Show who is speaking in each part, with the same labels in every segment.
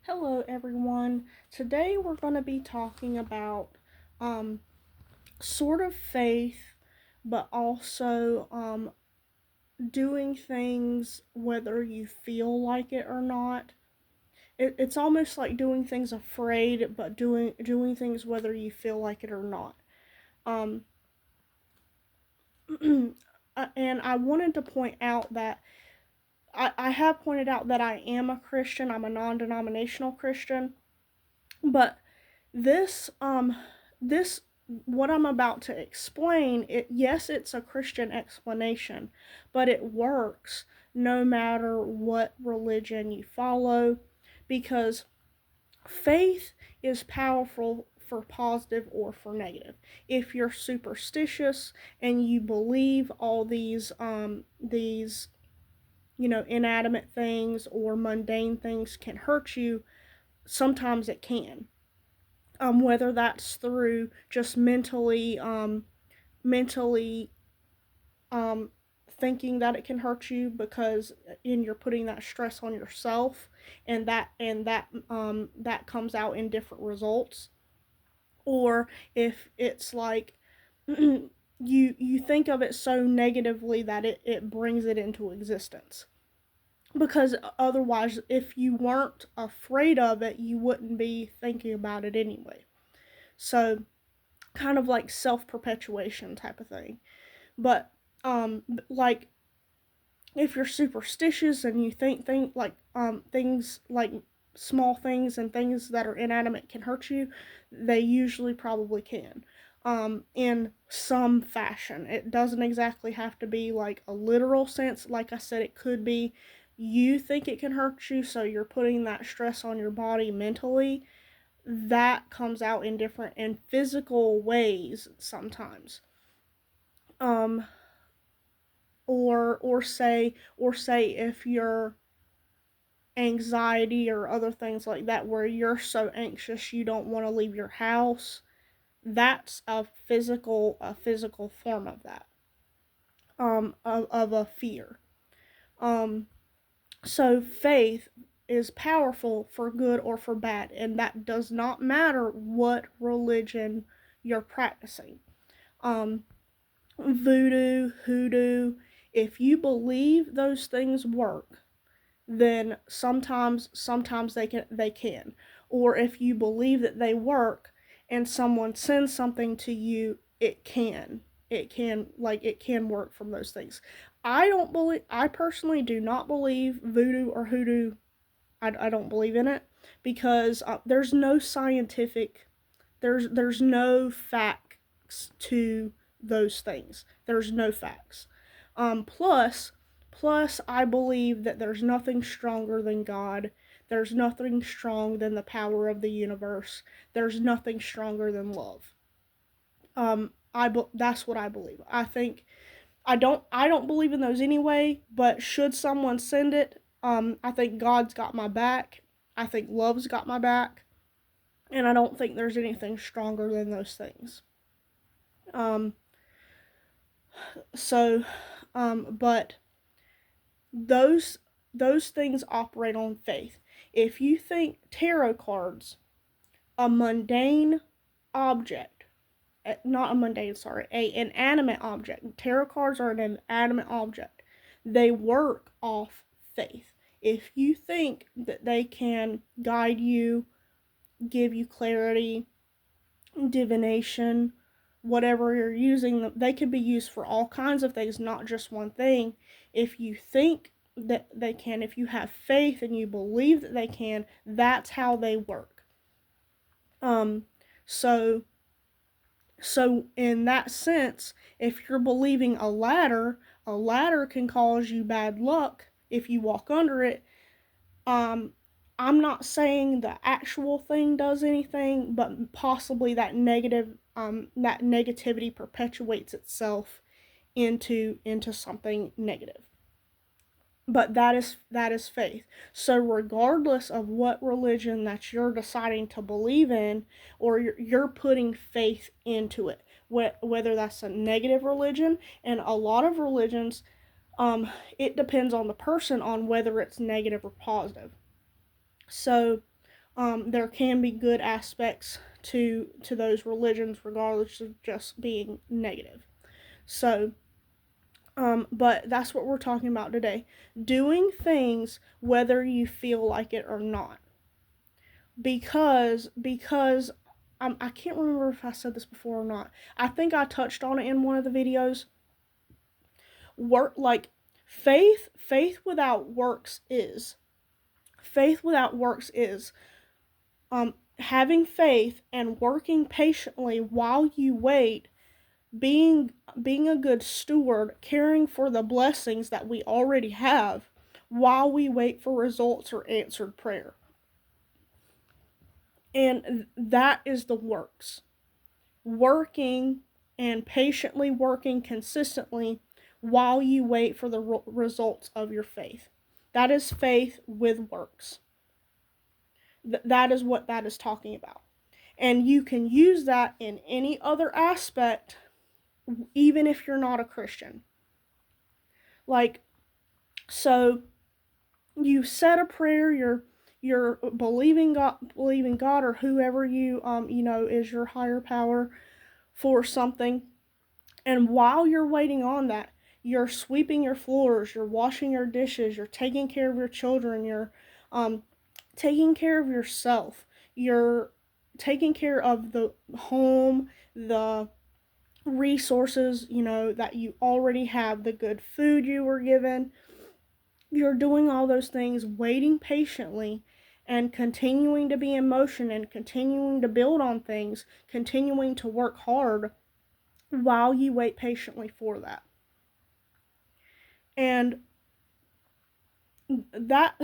Speaker 1: Hello, everyone. Today we're going to be talking about sort of faith, but also doing things whether you feel like it or not. It's almost like doing things afraid, but doing things whether you feel like it or not. Um, and I wanted to point out that I have pointed out that I am a Christian. I'm a non-denominational Christian, but this this what I'm about to explain, yes, it's a Christian explanation, but it works no matter what religion you follow, because faith is powerful for positive or for negative. If you're superstitious and you believe all these inanimate things or mundane things can hurt you, sometimes it can. Whether that's through just mentally um, thinking that it can hurt you because you're putting that stress on yourself, and that comes out in different results, or if it's like you think of it so negatively that it brings it into existence, because otherwise, if you weren't afraid of it, you wouldn't be thinking about it anyway. So kind of like self-perpetuation type of thing. But like if you're superstitious and you think like things like small things and things that are inanimate can hurt you, they usually probably can. In some fashion. It doesn't exactly have to be like a literal sense. Like I said, it could be you think it can hurt you, so you're putting that stress on your body mentally. That comes out in different and physical ways sometimes. Um, or say if your anxiety or other things like that, where you're so anxious you don't want to leave your house, that's a physical form of that, of a fear. um so faith is powerful for good or for bad, and that does not matter what religion you're practicing. um Voodoo, hoodoo, if you believe those things work, then sometimes they can. Or if you believe that they work and someone sends something to you, it can work from those things. I personally do not believe voodoo or hoodoo. I don't believe in it because there's no scientific, there's no facts to those things. There's no facts. Plus, I believe that there's nothing stronger than God. There's nothing strong than the power of the universe. There's nothing stronger than love. That's what I believe. I don't believe in those anyway. But should someone send it, I think God's got my back. I think love's got my back, and I don't think there's anything stronger than those things. Um, so, but those those things operate on faith. If you think tarot cards, a mundane object, not a mundane, sorry, a inanimate object. Tarot cards are an inanimate object. They work off faith. If you think that they can guide you, give you clarity, divination, whatever you're using them, they could be used for all kinds of things, not just one thing. If you think that they can, if you have faith and you believe that they can, that's how they work. Um, so so in that sense, if you're believing a ladder can cause you bad luck if you walk under it. Um, I'm not saying the actual thing does anything, but possibly that negativity perpetuates itself into something negative. But that is faith. So regardless of what religion that you're deciding to believe in, or you're putting faith into it, whether that's a negative religion, and a lot of religions, it depends on the person on whether it's negative or positive. So there can be good aspects to those religions, regardless of just being negative. So, but that's what we're talking about today. Doing things whether you feel like it or not. Because I can't remember if I said this before or not. I think I touched on it in one of the videos. Faith without works is having faith and working patiently while you wait, being a good steward, caring for the blessings that we already have while we wait for results or answered prayer. And that is the works. Working and patiently working consistently while you wait for the results of your faith. That is faith with works. That is what that is talking about. And you can use that in any other aspect, even if you're not a Christian. Like, so you said a prayer, you're believing God, or whoever you is your higher power for something. And while you're waiting on that, you're sweeping your floors, you're washing your dishes, you're taking care of your children, you're taking care of yourself, you're taking care of the home, the resources, that you already have, the good food you were given. You're doing all those things, waiting patiently and continuing to be in motion and continuing to build on things, continuing to work hard while you wait patiently for that. And that's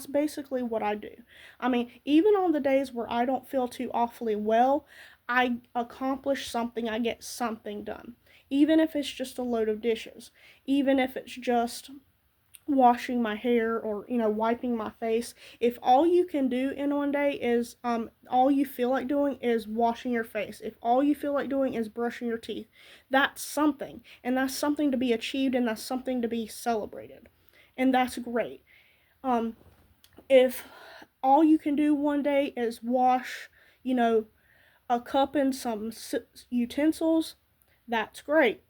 Speaker 1: basically what I do. I mean, even on the days where I don't feel too awfully well, I accomplish something, I get something done. Even if it's just a load of dishes, even if it's just washing my hair or wiping my face. If all you can do in one day is all you feel like doing is washing your face, if all you feel like doing is brushing your teeth, that's something, and that's something to be achieved, and that's something to be celebrated, and that's great. If all you can do one day is wash a cup and some utensils, that's great.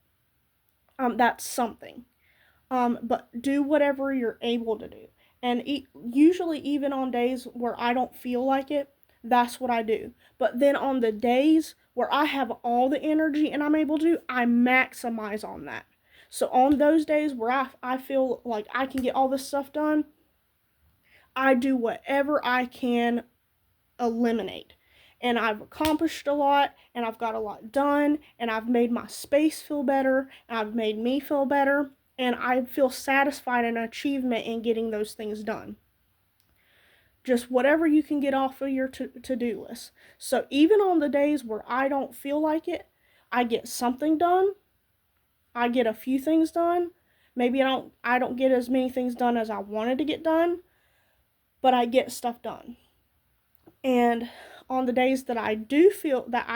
Speaker 1: That's something. But do whatever you're able to do. And usually, even on days where I don't feel like it, that's what I do. But then on the days where I have all the energy and I'm able to, I maximize on that. So on those days where I feel like I can get all this stuff done, I do whatever I can eliminate. And I've accomplished a lot, and I've got a lot done, and I've made my space feel better, and I've made me feel better, and I feel satisfied and achievement in getting those things done. Just whatever you can get off of your to-do list. So even on the days where I don't feel like it, I get something done. I get a few things done. Maybe I don't get as many things done as I wanted to get done, but I get stuff done. And on the days that I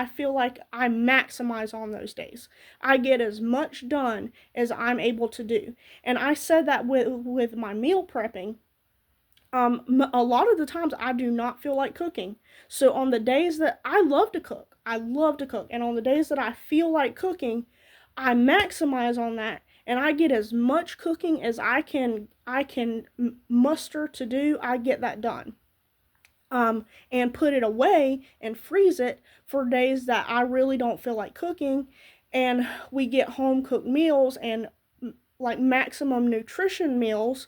Speaker 1: feel like I maximize on those days, I get as much done as I'm able to do. And I said that with my meal prepping. A lot of the times I do not feel like cooking. So on the days that I love to cook, and on the days that I feel like cooking, I maximize on that, and I get as much cooking as I can muster to do. I get that done. And put it away and freeze it for days that I really don't feel like cooking, and we get home cooked meals and like maximum nutrition meals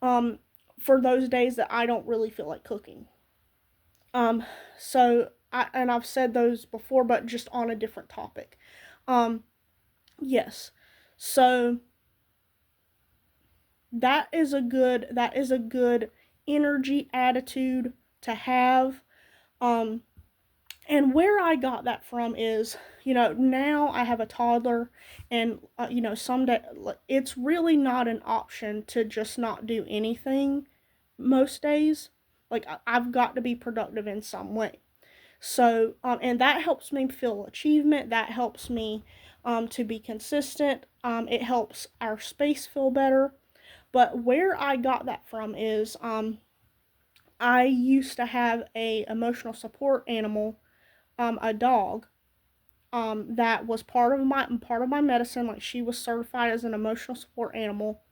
Speaker 1: for those days that I don't really feel like cooking. So I've said those before, but just on a different topic. Yes. So that is a good energy attitude to have. And where I got that from is, now I have a toddler, and someday it's really not an option to just not do anything most days. Like, I've got to be productive in some way. So, and that helps me feel achievement. That helps me to be consistent. It helps our space feel better. But where I got that from is I used to have a emotional support animal, a dog, that was part of my medicine. Like, she was certified as an emotional support animal,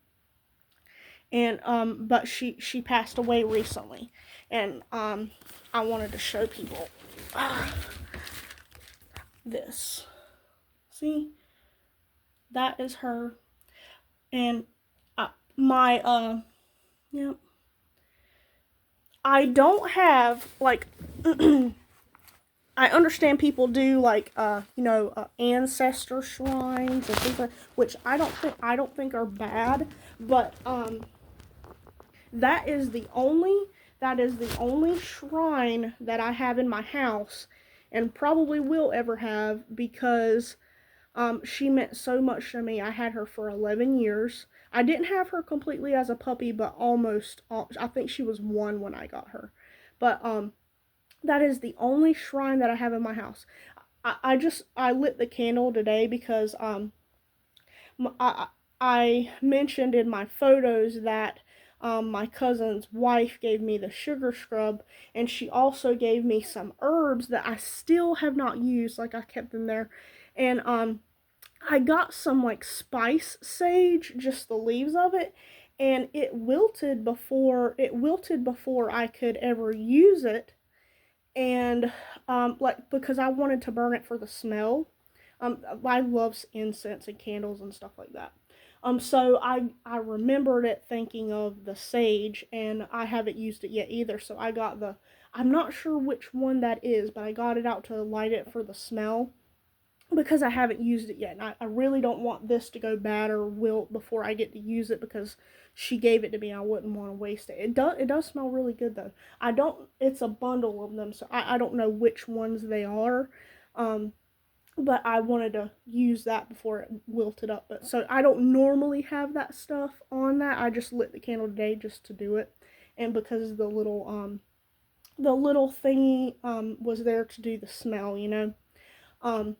Speaker 1: and but she passed away recently, and I wanted to show people this. See, that is her, and my yeah. I don't have like I understand people do like ancestor shrines and things like, which I don't think are bad, but that is the only shrine that I have in my house, and probably will ever have, because she meant so much to me. I had her for 11 years. I didn't have her completely as a puppy, but almost. I think she was 1 when I got her, but that is the only shrine that I have in my house. I lit the candle today because I mentioned in my photos that my cousin's wife gave me the sugar scrub, and she also gave me some herbs that I still have not used. Like, I kept them there, and I got some like spice sage, just the leaves of it, and it wilted before I could ever use it, and like, because I wanted to burn it for the smell. I love incense and candles and stuff like that. So I remembered it thinking of the sage, and I haven't used it yet either. So I got the, I'm not sure which one that is, but I got it out to light it for the smell, because I haven't used it yet. And I really don't want this to go bad or wilt before I get to use it, because she gave it to me. I wouldn't want to waste it. It does smell really good though. It's a bundle of them, so I don't know which ones they are. Um, but I wanted to use that before it wilted up. But so I don't normally have that stuff on that. I just lit the candle today just to do it. And because the little thingy was there to do the smell. Um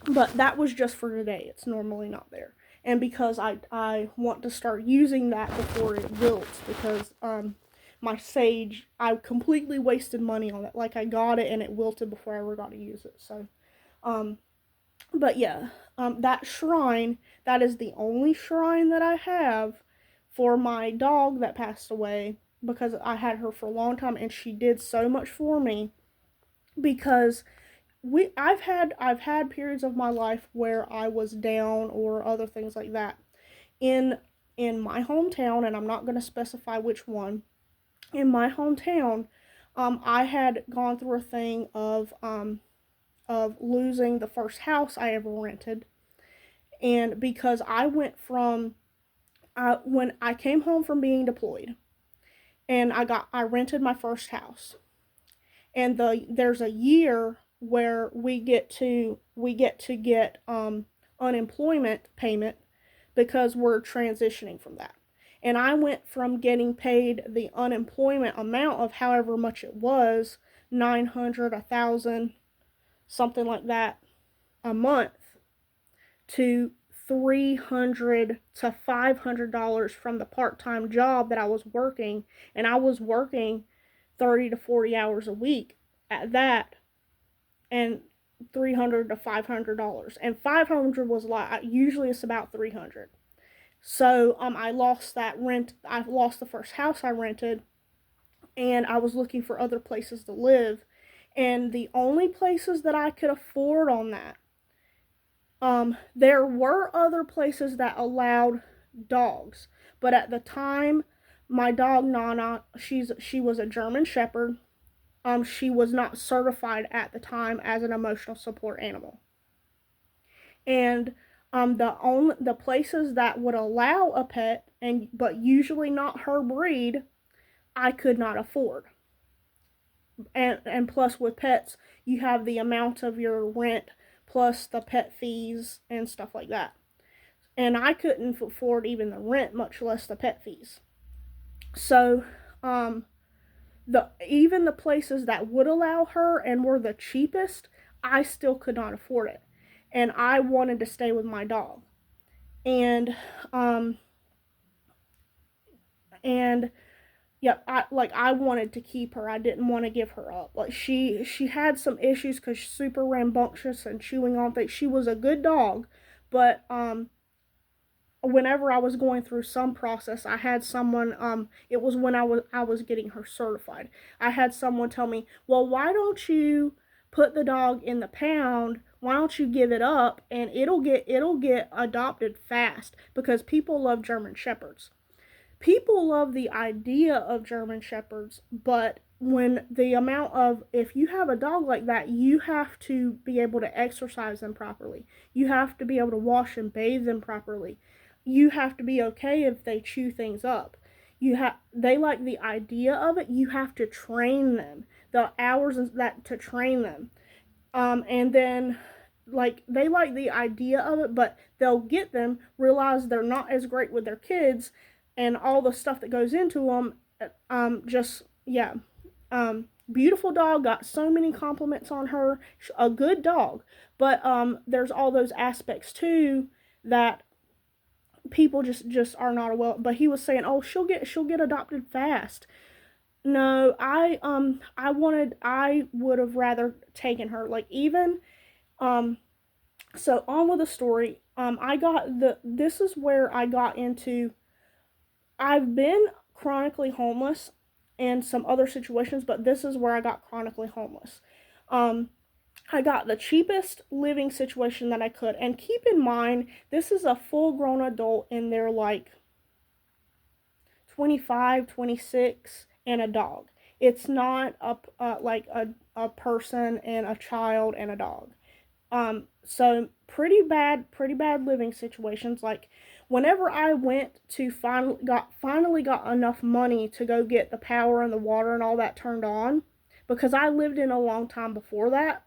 Speaker 1: but that was just for today. It's normally not there. And because I want to start using that before it wilts, because my sage, I completely wasted money on it. Like, I got it and it wilted before I ever got to use it. So um but yeah, that shrine, that is the only shrine that I have for my dog that passed away, because I had her for a long time and she did so much for me. Because I've had periods of my life where I was down or other things like that. In in my hometown, and I'm not going to specify which one. In my hometown, I had gone through a thing of losing the first house I ever rented, and because I went from when I came home from being deployed, and I rented my first house, and there's a year where we get to get unemployment payment, because we're transitioning from that. And I went from getting paid the unemployment amount of however much it was, 900, 1,000, something like that, a month, to $300 to $500 from the part-time job that I was working, and I was working 30 to 40 hours a week at that, and $300 to $500, and 500 was like, usually it's about 300. So I lost that rent. I lost the first house I rented, and I was looking for other places to live, and the only places that I could afford on that, there were other places that allowed dogs, but at the time, my dog Nana, she was a German Shepherd. She was not certified at the time as an emotional support animal, and the places that would allow a pet, and but usually not her breed, I could not afford. And plus, with pets, you have the amount of your rent plus the pet fees and stuff like that. And I couldn't afford even the rent, much less the pet fees. So, even the places that would allow her and were the cheapest, I still could not afford it, and I wanted to stay with my dog. And um, and Yep, I wanted to keep her. I didn't want to give her up. Like she had some issues because she's super rambunctious and chewing on things. She was a good dog, but whenever I was going through some process, I had someone it was when I was getting her certified. I had someone tell me, "Well, why don't you put the dog in the pound? Why don't you give it up and it'll get adopted fast because people love German shepherds." People love the idea of German shepherds, but when the amount of, if you have a dog like that, you have to be able to exercise them properly. You have to be able to wash and bathe them properly. You have to be okay if they chew things up. They like the idea of it. You have to train them. The hours that to train them. And then like they like the idea of it, but they'll get them, realize they're not as great with their kids and all the stuff that goes into them. Just yeah. Beautiful dog, got so many compliments on her. A good dog, but there's all those aspects too that people just are not aware. But he was saying, "Oh, she'll get adopted fast." No, I would have rather taken her. Like even so on with the story. This is where I got into. I've been chronically homeless in some other situations, but this is where I got chronically homeless. Um, I got the cheapest living situation that I could. And keep in mind, this is a full grown adult in their like 25, 26, and a dog. It's not like a person and a child and a dog. So pretty bad living situations. Like whenever I went to finally got enough money to go get the power and the water and all that turned on, because I lived in a long time before that,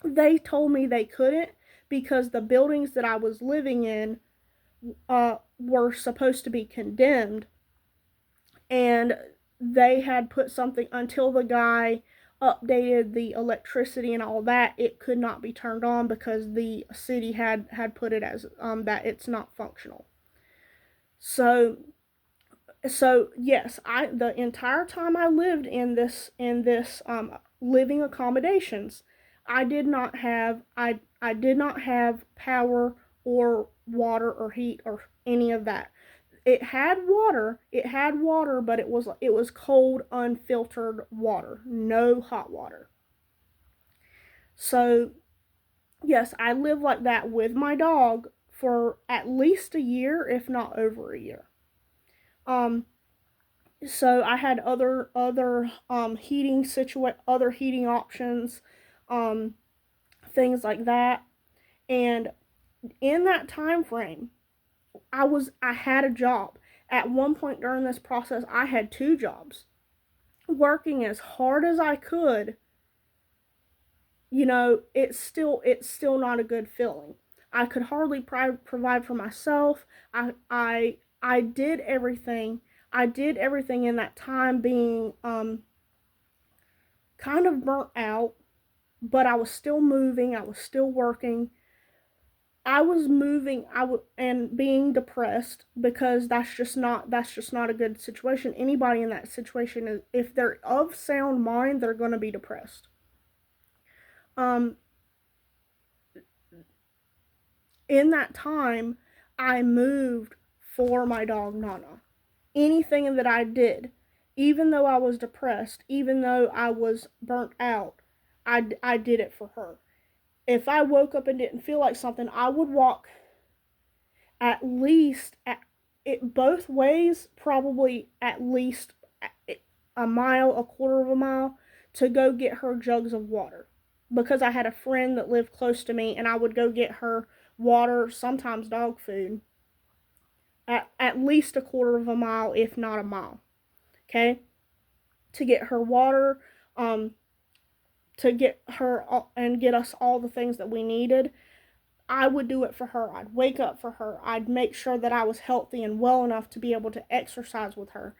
Speaker 1: they told me they couldn't because the buildings that I was living in were supposed to be condemned, and they had put something until the guy updated the electricity and all that, it could not be turned on because the city had put it as that it's not functional. So yes, I the entire time I lived in this living accommodations, I did not have power or water or heat or any of that. It had water, but it was cold, unfiltered water, no hot water. So yes, I lived like that with my dog for at least a year, if not over a year. Um, so I had other heating options, um, things like that, and in that time frame, I had a job. At one point during this process, I had two jobs, working as hard as I could. It's still not a good feeling. I could hardly provide for myself. I did everything. I did everything in that time, being kind of burnt out, but I was still moving. I was still working. I was moving. And being depressed because that's just not a good situation. Anybody in that situation is, if they're of sound mind, they're going to be depressed. Um, in that time, I moved for my dog Nana. Anything that I did, even though I was depressed, even though I was burnt out, I did it for her. If I woke up and didn't feel like something, I would walk at least it both ways, probably at least a mile, a quarter of a mile, to go get her jugs of water. Because I had a friend that lived close to me, and I would go get her water, sometimes dog food, at least a quarter of a mile, if not a mile. Okay? To get her water, to get her and get us all the things that we needed. I would do it for her. I'd wake up for her. I'd make sure that I was healthy and well enough to be able to exercise with her,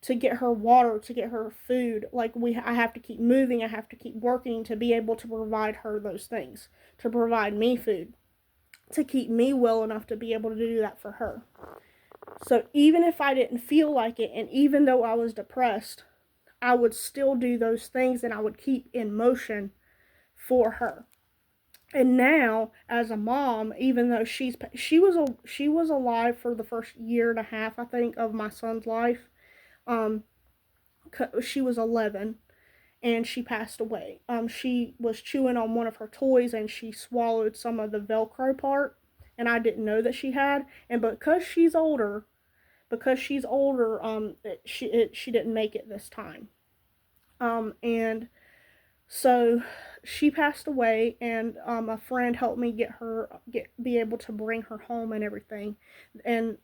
Speaker 1: to get her water, to get her food. I have to keep moving. I have to keep working to be able to provide her those things, to provide me food, to keep me well enough to be able to do that for her. So even if I didn't feel like it, and even though I was depressed, I would still do those things and I would keep in motion for her. And now, as a mom, even though she was alive for the first year and a half, I think, of my son's life. Um, she was 11 and she passed away. She was chewing on one of her toys and she swallowed some of the Velcro part, and I didn't know that she had. And because she's older, she didn't make it this time. And so she passed away, and a friend helped me be able to bring her home and everything. And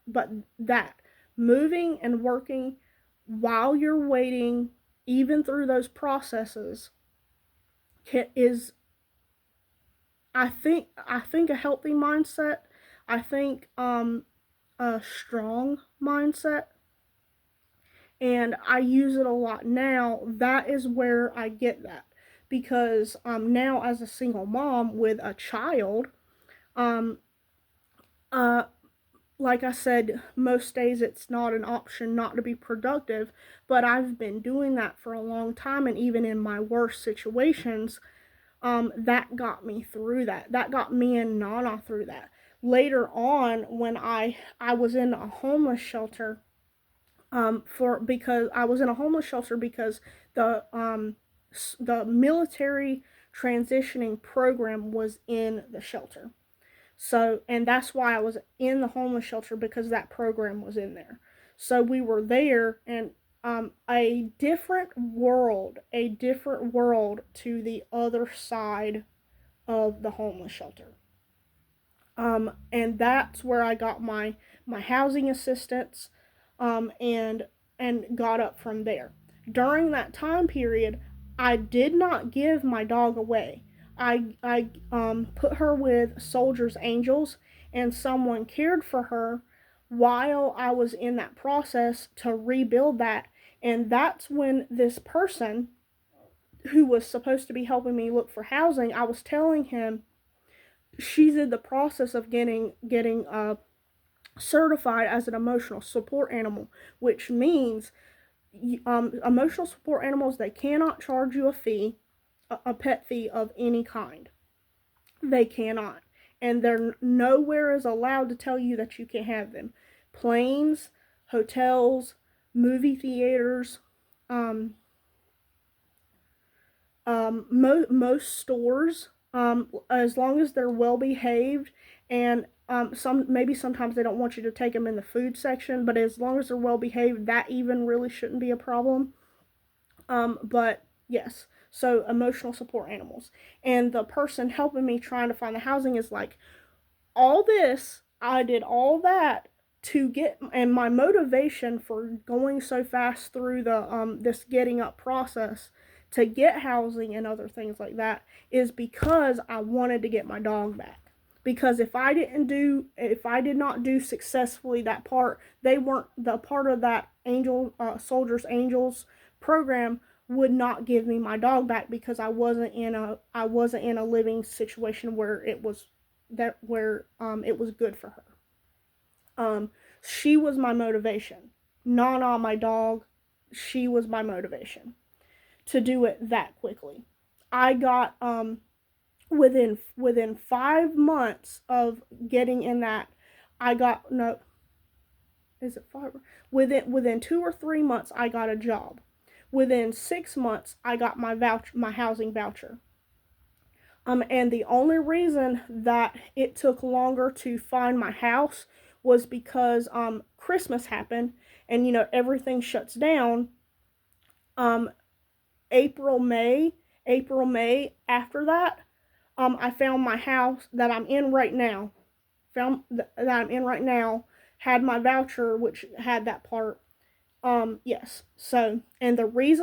Speaker 1: but that moving and working while you're waiting, even through those processes, is I think a healthy mindset. I think a strong mindset, and I use it a lot now. That is where I get that, because now as a single mom with a child, um, uh, like I said, most days it's not an option not to be productive, but I've been doing that for a long time, and even in my worst situations, that got me through that. That got me and Nana through that. Later on, when I was in a homeless shelter, for because I was in a homeless shelter because the military transitioning program was in the shelter. So, and that's why I was in the homeless shelter, because that program was in there. So we were there, and a different world to the other side of the homeless shelter. And that's where I got my housing assistance, and got up from there. During that time period, I did not give my dog away. I put her with Soldiers Angels, and someone cared for her while I was in that process to rebuild that. And that's when this person who was supposed to be helping me look for housing, I was telling him she's in the process of getting certified as an emotional support animal, which means emotional support animals, they cannot charge you a fee, a pet fee of any kind. They cannot, and they're nowhere is allowed to tell you that you can't have them. Planes, hotels, movie theaters, um, most stores, as long as they're well behaved, and sometimes they don't want you to take them in the food section, but as long as they're well behaved, that even really shouldn't be a problem. But yes, so emotional support animals, and the person helping me trying to find the housing is like, all this, I did all that to get, and my motivation for going so fast through the this getting up process to get housing and other things like that is because I wanted to get my dog back. Because if I did not do successfully that part, they weren't the part of that Soldiers Angels program would not give me my dog back, because I wasn't in a living situation where it was good for her. She was my motivation. Nana, my dog, she was my motivation to do it that quickly. I got within 5 months of getting in that, I got no is it five? Within 2 or 3 months I got a job. Within 6 months I got my housing voucher. And the only reason that it took longer to find my house was because Christmas happened, and everything shuts down. Um, April, May, after that, I found my house that I'm in right now. That I'm in right now had my voucher, which had that part. Yes. So, and the reason